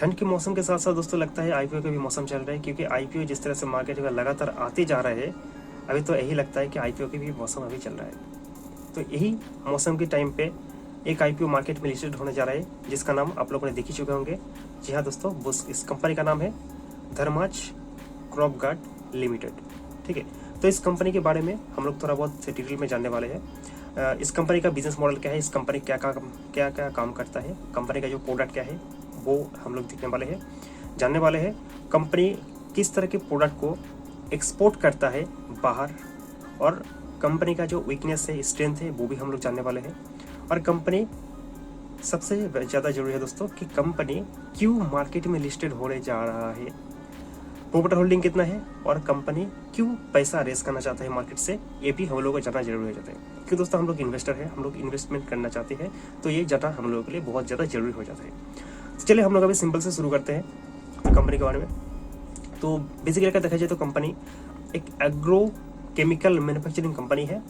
ठंड के मौसम के साथ साथ दोस्तों लगता है आईपीओ का भी मौसम चल रहा है, क्योंकि आईपीओ जिस तरह से मार्केट में लगातार आते जा रहा है, अभी तो यही लगता है कि आईपीओ की भी मौसम अभी चल रहा है। तो यही मौसम के टाइम पे एक आईपीओ मार्केट में लिस्टेड होने जा रहा है, जिसका नाम आप लोगों ने देख ही चुके होंगे। जी हाँ दोस्तों, इस कंपनी का नाम है धर्माज क्रॉप गार्ड लिमिटेड। ठीक है, तो इस कंपनी के बारे में हम लोग थोड़ा बहुत डिटेल में जानने वाले हैं। इस कंपनी का बिजनेस मॉडल क्या है, इस कंपनी क्या क्या काम करता है, कंपनी का जो प्रोडक्ट क्या है वो हम लोग देखने वाले हैं, जानने वाले हैं। कंपनी किस तरह के प्रोडक्ट को एक्सपोर्ट करता है बाहर, और कंपनी का जो वीकनेस है, स्ट्रेंथ है, वो भी हम लोग जानने वाले हैं। और कंपनी सबसे ज़्यादा जरूरी है दोस्तों कि कंपनी क्यों मार्केट में लिस्टेड होने जा रहा है, प्रॉपर्टी होल्डिंग कितना है, और कंपनी क्यों पैसा रेस करना चाहता है मार्केट से, ये भी हम लोगों को जानना जरूरी हो जाता है। क्योंकि दोस्तों हम लोग इन्वेस्टर हैं, हम लोग इन्वेस्टमेंट करना चाहते हैं, तो ये जानना हम लोगों के लिए बहुत ज़्यादा जरूरी हो जाता है। तो चलिए हम लोग अभी सिंपल से शुरू करते हैं कंपनी के बारे में। तो बेसिकली अगर देखा जाए तो कंपनी एक एग्रो केमिकल मैन्युफैक्चरिंग कंपनी है।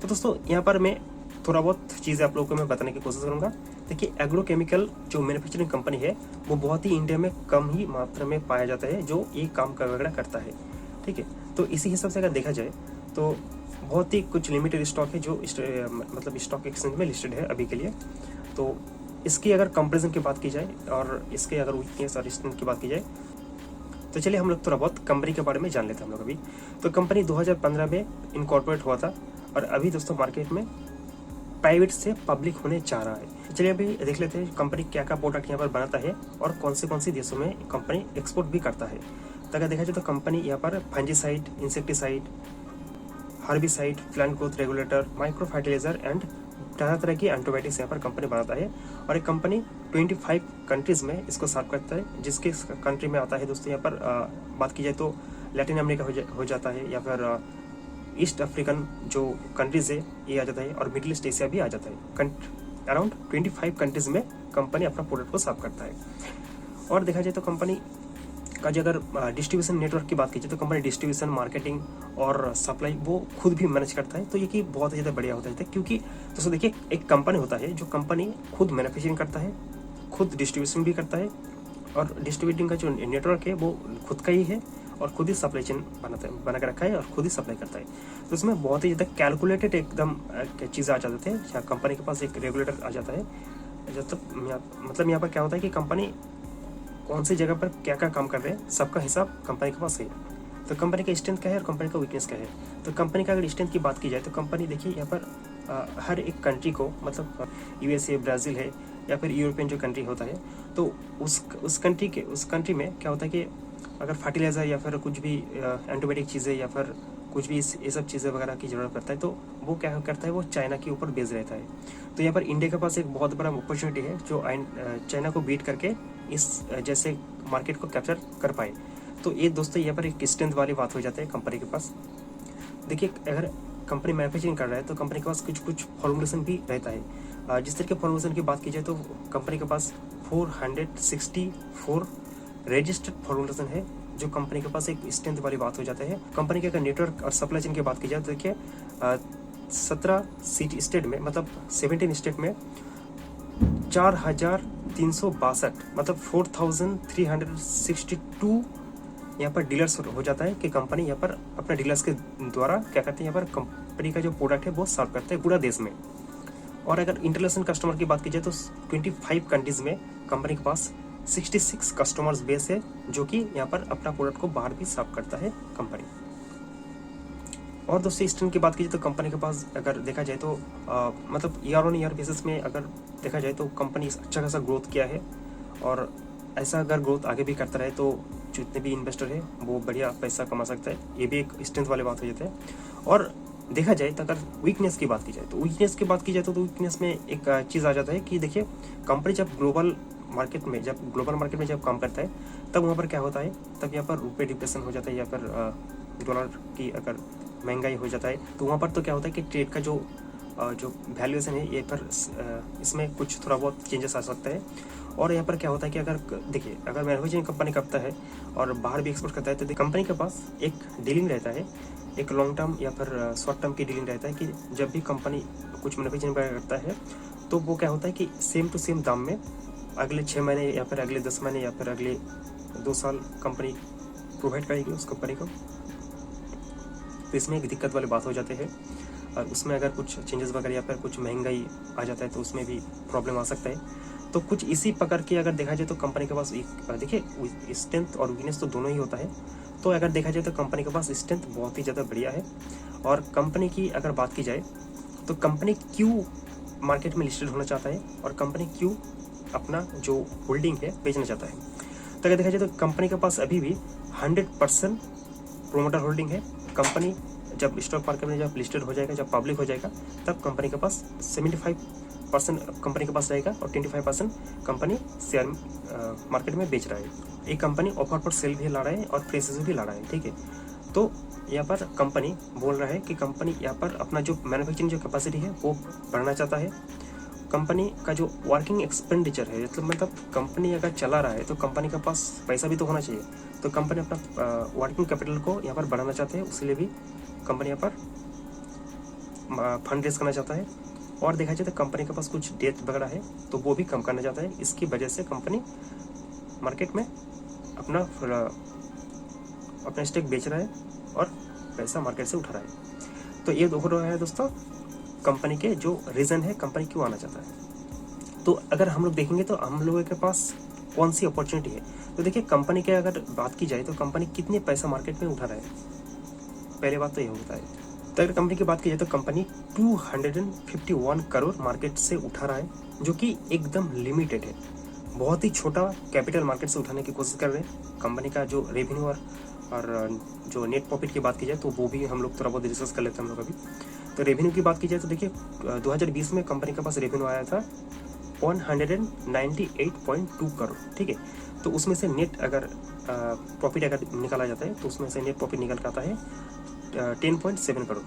तो दोस्तों यहाँ पर मैं थोड़ा बहुत चीज़ें आप लोगों को मैं बताने की कोशिश करूँगा। देखिए, एग्रो केमिकल जो मैन्युफैक्चरिंग कंपनी है वो बहुत ही इंडिया में कम ही मात्रा में पाया जाता है जो ये काम वगैरह करता है। ठीक है, तो इसी हिसाब से अगर देखा जाए तो बहुत ही कुछ लिमिटेड स्टॉक है जो मतलब स्टॉक एक्सचेंज में लिस्टेड है अभी के लिए। तो इसकी अगर कंपेरिजन की बात की जाए और इसके अगर वीकनेस और स्ट्रेंथ की बात की जाए, तो चलिए हम लोग थोड़ा बहुत कंपनी के बारे में जान लेते हैं हम लोग अभी। तो कंपनी 2015 में इनकॉर्पोरेट हुआ था, और अभी दोस्तों मार्केट में प्राइवेट से पब्लिक होने जा रहा है। चलिए अभी देख लेते हैं कंपनी क्या क्या प्रोडक्ट यहाँ पर बनाता है और कौन सी देशों में कंपनी एक्सपोर्ट भी करता है। तो अगर देखा जाए तो कंपनी यहाँ पर fungicide, insecticide, herbicide, plant growth regulator, micro fertiliser and तरह की एंटीबायोटिक्स यहाँ पर कंपनी बनाता है। और एक कंपनी 25 कंट्रीज में इसको सर्व करता है, जिसके कंट्री में आता है दोस्तों यहाँ पर बात की जाए तो लैटिन अमेरिका हो जाता है, या फिर ईस्ट अफ्रीकन जो कंट्रीज है ये आ जाता है, और मिडिल ईस्ट एशिया भी आ जाता है। अराउंड 25 कंट्रीज में कंपनी अपना प्रोडक्ट को सर्व करता है। और देखा जाए तो कंपनी का जो अगर डिस्ट्रीब्यूशन नेटवर्क की बात की जाए तो कंपनी डिस्ट्रीब्यूशन, मार्केटिंग और सप्लाई वो खुद भी मैनेज करता है। तो ये कि बहुत ज़्यादा बढ़िया होता है, क्योंकि दोस्तों देखिए एक कंपनी होता है जो कंपनी खुद मैन्युफैक्चरिंग करता है, खुद डिस्ट्रीब्यूशन भी करता है, और डिस्ट्रीब्यूटिंग का जो नेटवर्क है वो खुद का ही है, और खुद ही सप्लाई चेन बना के रखा है और खुद ही सप्लाई करता है। तो इसमें बहुत ही ज़्यादा कैलकुलेटेड एकदम चीज़ें आ जाते हैं। यहाँ कंपनी के पास एक रेगुलेटर आ जाता है, मतलब यहाँ पर क्या होता है कि कंपनी कौन सी जगह पर क्या क्या काम कर रहे हैं सबका हिसाब कंपनी के पास है। तो कंपनी का स्ट्रेंथ क्या है और कंपनी का वीकनेस क्या है। तो कंपनी का अगर स्ट्रेंथ की बात की जाए तो कंपनी देखिए यहाँ पर हर एक कंट्री को, मतलब यूएसए, ब्राज़ील है, या फिर यूरोपियन जो कंट्री होता है, तो उस कंट्री में क्या होता है कि अगर फर्टिलाइज़र या फिर कुछ भी एंटीबायोटिक चीज़ें या फिर कुछ भी ये सब चीज़ें वगैरह की ज़रूरत पड़ता है, तो वो क्या करता है, वो चाइना के ऊपर बेस्ड रहता है। तो यहाँ पर इंडिया के पास एक बहुत बड़ा अपॉर्चुनिटी है जो चाइना को बीट करके इस जैसे मार्केट को कैप्चर कर पाए। तो ये दोस्तों यहाँ पर एक स्ट्रेंथ वाली बात हो जाती है कंपनी के पास। देखिए, अगर कंपनी मैन्युफैक्चरिंग कर रहा है तो कंपनी के पास कुछ फॉर्मुलेशन भी रहता है। जिस तरह के फॉर्मुलेशन की बात की जाए तो कंपनी के पास 464 रजिस्टर्ड फॉर्मुलेशन है, जो कंपनी के पास एक स्ट्रेंथ वाली बात हो जाता है। कंपनी के अगर नेटवर्क और सप्लाई चेन की बात की जाए तो देखिए 17 स्टेट में, मतलब 17 स्टेट में 4362, मतलब 4362 यहाँ पर डीलर्स हो जाता है कि कंपनी यहाँ पर अपने डीलर्स के द्वारा क्या करते हैं, यहाँ पर कंपनी का जो प्रोडक्ट है वो सर्व करते हैं पूरा देश में। और अगर इंटरनेशनल कस्टमर की बात की जाए तो 25 कंट्रीज में कंपनी के पास 66 कस्टमर्स बेस है, जो कि यहाँ पर अपना प्रोडक्ट को बाहर भी सर्व करता है कंपनी। और दोस्तों स्ट्रेंथ की बात की जाए तो कंपनी के पास अगर देखा जाए तो मतलब ईयर ऑन ईयर बेसिस में अगर देखा जाए तो कंपनी अच्छा खासा ग्रोथ किया है, और ऐसा अगर ग्रोथ आगे भी करता रहे तो जितने भी इन्वेस्टर है वो बढ़िया पैसा कमा सकता है। ये भी एक स्ट्रेंथ वाली बात हो जाती है। और देखा जाए तो अगर वीकनेस की बात की जाए तो वीकनेस में एक चीज़ आ जाता है कि देखिए कंपनी जब ग्लोबल मार्केट में जब काम करता है तब वहाँ पर क्या होता है, तब यहाँ पर रुपये डिप्रेशन हो जाता है, या फिर डॉलर की अगर महंगाई हो जाता है, तो वहाँ पर तो क्या होता है कि ट्रेड का जो वैल्यूएशन है ये पर इसमें कुछ थोड़ा बहुत चेंजेस आ सकता है। और यहाँ पर क्या होता है कि अगर देखिए अगर मैन्युफैक्चरिंग कंपनी करता है और बाहर भी एक्सपोर्ट करता है तो कंपनी के पास एक डीलिंग रहता है, एक लॉन्ग टर्म या फिर शॉर्ट टर्म की डीलिंग रहता है कि जब भी कंपनी कुछ मैन्युफैक्चरिंग करता है तो वो क्या होता है कि सेम टू सेम दाम में अगले 6 महीने या फिर अगले 10 महीने या फिर अगले 2 साल कंपनी प्रोवाइड करेगी उस कंपनी को। तो इसमें एक दिक्कत वाली बात हो जाती है, और उसमें अगर कुछ चेंजेस वगैरह या फिर कुछ महंगाई आ जाता है तो उसमें भी प्रॉब्लम आ सकता है। तो कुछ इसी प्रकार की अगर देखा जाए तो कंपनी के पास देखिए स्ट्रेंथ और वीकनेस तो दोनों ही होता है। तो अगर देखा जाए तो कंपनी के पास स्ट्रेंथ बहुत ही ज़्यादा बढ़िया है। और कंपनी की अगर बात की जाए तो कंपनी क्यों मार्केट में लिस्टेड होना चाहता है और कंपनी क्यों अपना जो होल्डिंग है बेचना चाहता है। तो अगर देखा जाए तो कंपनी के पास अभी भी 100% प्रोमोटर होल्डिंग है। कंपनी जब स्टॉक मार्केट में जब लिस्टेड हो जाएगा, जब पब्लिक हो जाएगा, तब कंपनी के पास 75% कंपनी के पास रहेगा और 25% कंपनी शेयर मार्केट में बेच रहा है। ये कंपनी ऑफर पर सेल भी ला रहा है और प्रेसेस भी ला रहा है, ठीक है। तो यहाँ पर कंपनी बोल रहा है कि कंपनी यहाँ पर अपना जो मैन्युफैक्चरिंग जो कैपेसिटी है वो बढ़ाना चाहता है। कंपनी का जो वर्किंग एक्सपेंडिचर है, मतलब कंपनी अगर चला रहा है तो कंपनी के पास पैसा भी तो होना चाहिए। तो कंपनी अपना वर्किंग कैपिटल को यहाँ पर बढ़ाना चाहते हैं, उसके लिए भी कंपनी यहाँ पर फंड रेज करना चाहता है। और देखा जाए तो कंपनी के पास कुछ डेट वगैरह है तो वो भी कम करना चाहता है। इसकी वजह से कंपनी मार्केट में अपना स्टॉक बेच रहा है और पैसा मार्केट से उठा रहा है। तो ये हो रहा है दोस्तों कंपनी के जो रीज़न है कंपनी क्यों आना चाहता है। तो अगर हम लोग देखेंगे तो हम लोगों के पास कौन सी अपॉर्चुनिटी है। तो देखिए कंपनी के अगर बात की जाए तो कंपनी कितने पैसा मार्केट में उठा रहा है, पहले बात तो ये होता है। तो अगर कंपनी की बात की जाए तो कंपनी 251 करोड़ मार्केट से उठा रहा है, जो कि एकदम लिमिटेड है। बहुत ही छोटा कैपिटल मार्केट से उठाने की कोशिश कर रहे हैं। कंपनी का जो रेवेन्यू और जो नेट प्रॉफिट की बात की जाए तो वो भी हम लोग थोड़ा बहुत डिस्कस कर लेते हैं हम लोग अभी। तो रेवेन्यू की बात की जाए तो देखिए 2020 में कंपनी के पास रेवेन्यू आया था 198.2 करोड़, ठीक है। तो उसमें से नेट अगर प्रॉफिट अगर निकाला जाता है तो उसमें से नेट प्रॉफिट निकल आता है 10.7 करोड़।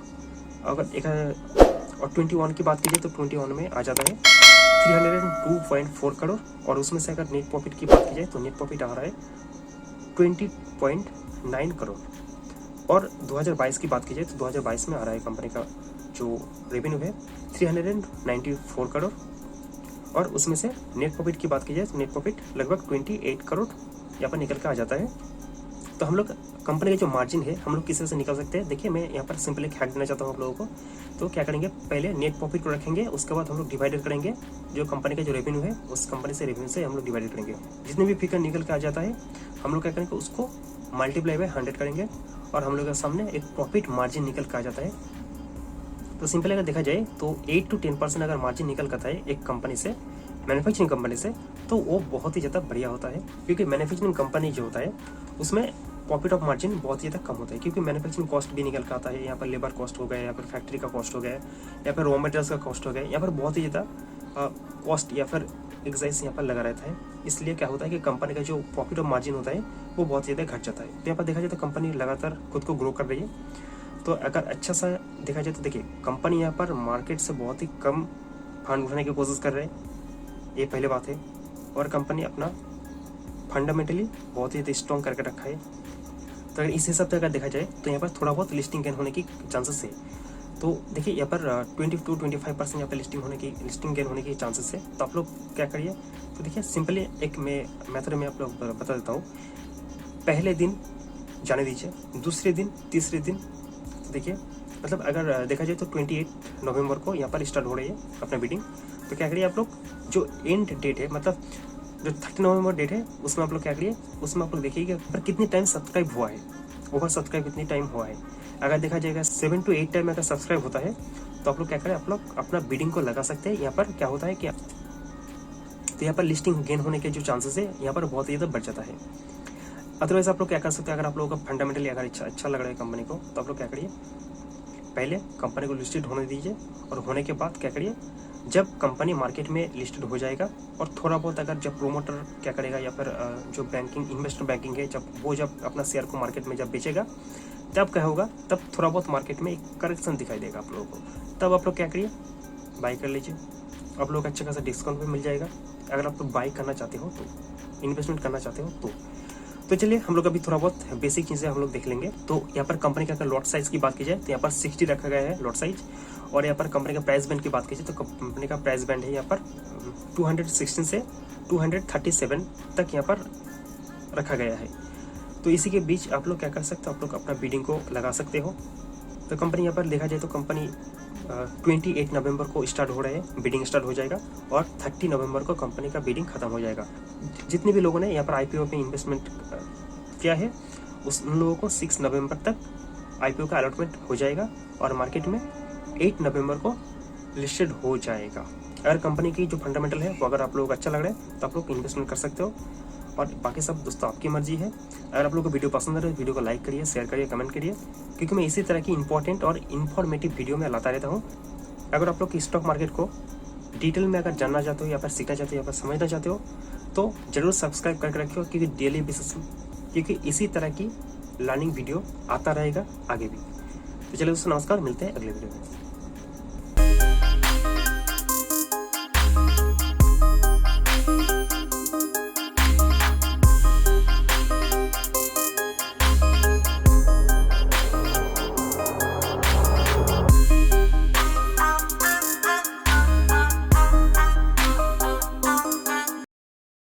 अगर एक और 21 की बात की जाए तो 21 में आ जाता है 302.4 करोड़। और उसमें से अगर नेट प्रॉफिट की बात की जाए तो नेट प्रॉफिट आ रहा है 20.9 करोड़। और 2022 की बात की जाए तो 2022 में आ रहा है कंपनी का जो रेवेन्यू है 394 करोड़। और उसमें से नेट प्रॉफिट की बात की जाए तो नेट प्रॉफिट लगभग 28 करोड़ यहाँ पर निकल कर आ जाता है। तो हम लोग कंपनी का जो मार्जिन है हम लोग किसी से निकाल सकते हैं। देखिए मैं यहाँ पर सिंपल एक हैक देना चाहता हूँ आप लोगों को। तो क्या करेंगे, पहले नेट प्रॉफिट को रखेंगे, उसके बाद हम लोग डिवाइडेड करेंगे जो कंपनी का जो रेवेन्यू है उस कंपनी से रेवेन्यू से हम लोग डिवाइडेड करेंगे। जितने भी फिगर निकल के आ जाता है हम लोग क्या करेंगे उसको मल्टीप्लाई बाय 100 करेंगे और हम लोग के सामने एक प्रॉफिट मार्जिन निकल के आ जाता है। तो सिंपल अगर देखा जाए तो 8 to 10% अगर मार्जिन निकल करता है एक कंपनी से, मैन्युफैक्चरिंग कंपनी से, तो वो बहुत ही ज़्यादा बढ़िया होता है। क्योंकि मैन्युफैक्चरिंग कंपनी जो होता है उसमें प्रॉफिट ऑफ मार्जिन बहुत ही ज़्यादा कम होता है। क्योंकि मैन्युफैक्चरिंग कॉस्ट भी निकल कर आता है, यहाँ पर लेबर कॉस्ट हो गया, यहाँ पर फैक्ट्री का कॉस्ट हो गया, या फिर रॉ मटेरियल्स का कॉस्ट हो गया, यहाँ पर बहुत ही ज़्यादा कॉस्ट या फिर एक्साइज यहाँ पर लगा रहता है। इसलिए क्या होता है कि कंपनी का जो प्रॉफिट ऑफ मार्जिन होता है वो बहुत ज़्यादा घट जाता है। तो यहाँ पर देखा जाए तो कंपनी लगातार खुद को ग्रो कर रही है। तो अगर अच्छा सा देखा जाए तो देखिए कंपनी यहाँ पर मार्केट से बहुत ही कम फंड उठाने की कोशिश कर रहे हैं, ये पहले बात है। और कंपनी अपना फंडामेंटली बहुत ही स्ट्रॉन्ग करके रखा है। तो अगर इस हिसाब से अगर देखा जाए तो यहाँ पर थोड़ा बहुत लिस्टिंग गेन होने की चांसेस है। तो देखिए यहाँ पर 20 to 25% यहाँ पर लिस्टिंग गेन होने की चांसेस है। तो आप लोग क्या करिए, तो देखिए सिंपली एक मेथड में आप लोग बता देता हूँ। पहले दिन जाने दीजिए, दूसरे दिन, तीसरे दिन, तो देखिए मतलब अगर देखा जाए तो 28 नवंबर को यहाँ पर स्टार्ट हो रही है अपना बिडिंग। तो क्या करिए आप लोग जो एंड डेट है, मतलब जो 30 नवंबर डेट है उसमें आप लोग क्या करिए, उसमें आप लोग देखिए कि पर कितनी टाइम सब्सक्राइब हुआ है, ओवर सब्सक्राइब कितनी टाइम हुआ है। अगर देखा जाएगा 7 to 8 टाइम अगर सब्सक्राइब होता है तो आप लोग क्या करें, आप लोग अपना बिडिंग को लगा सकते हैं। यहाँ पर क्या होता है कि तो यहाँ पर लिस्टिंग गेन होने के जो चांसेस है यहाँ पर बहुत ज़्यादा बढ़ जाता है। अदरवाइज आप लोग क्या कर सकते हैं, अगर आप लोगों को फंडामेंटली अगर अच्छा लग रहा है कंपनी को, तो आप लोग क्या करिए, पहले कंपनी को लिस्टेड होने दीजिए और होने के बाद क्या करिए, जब कंपनी मार्केट में लिस्टेड हो जाएगा और थोड़ा बहुत अगर जब प्रोमोटर क्या करेगा या फिर जो बैंकिंग इन्वेस्टर बैंकिंग है जब अपना शेयर को मार्केट में जब बेचेगा तब क्या होगा, तब थोड़ा बहुत मार्केट में एक करेक्शन दिखाई देगा आप लोगों को। तब आप लोग क्या करिए, बाई कर लीजिए, आप लोग अच्छा खासा डिस्काउंट भी मिल जाएगा। अगर आप लोग बाई करना चाहते हो तो, इन्वेस्टमेंट करना चाहते हो तो तो चलिए हम लोग अभी थोड़ा बहुत बेसिक चीज़ें हम लोग देख लेंगे। तो यहाँ पर कंपनी का अगर लॉट साइज़ की बात की जाए तो यहाँ पर 60 रखा गया है लॉट साइज। और यहाँ पर कंपनी का प्राइस बैंड की बात की जाए तो कंपनी का प्राइस बैंड है यहाँ पर 216 से 237 तक यहाँ पर रखा गया है। तो इसी के बीच आप लोग क्या कर सकते हो, आप लोग अपना बीडिंग को लगा सकते हो। तो कंपनी यहाँ पर देखा जाए तो कंपनी 28 नवंबर को स्टार्ट हो रहे हैं, बिडिंग स्टार्ट हो जाएगा और 30 नवंबर को कंपनी का बिडिंग खत्म हो जाएगा। जितने भी लोगों ने यहाँ पर आईपीओ में इन्वेस्टमेंट किया है उन लोगों को 6 नवंबर तक आईपीओ का अलॉटमेंट हो जाएगा और मार्केट में 8 नवंबर को लिस्टेड हो जाएगा। अगर कंपनी की जो फंडामेंटल है वो अगर आप लोगों को अच्छा लग रहा है तो आप लोग इन्वेस्टमेंट कर सकते हो। और बाकी सब दोस्तों आपकी मर्जी है। अगर आप लोगों को वीडियो पसंद आ रहा है वीडियो को लाइक करिए, शेयर करिए, कमेंट करिए, क्योंकि मैं इसी तरह की इंपॉर्टेंट और इन्फॉर्मेटिव वीडियो में लाता रहता हूँ। अगर आप लोग की स्टॉक मार्केट को डिटेल में अगर जानना चाहते हो या फिर सीखना चाहते हो या फिर समझना चाहते हो तो जरूर सब्सक्राइब करके रखियो, क्योंकि डेली बेसिस क्योंकि इसी तरह की लर्निंग वीडियो आता रहेगा आगे भी। तो चलिए दोस्तों नमस्कार, मिलते हैं अगले वीडियो में।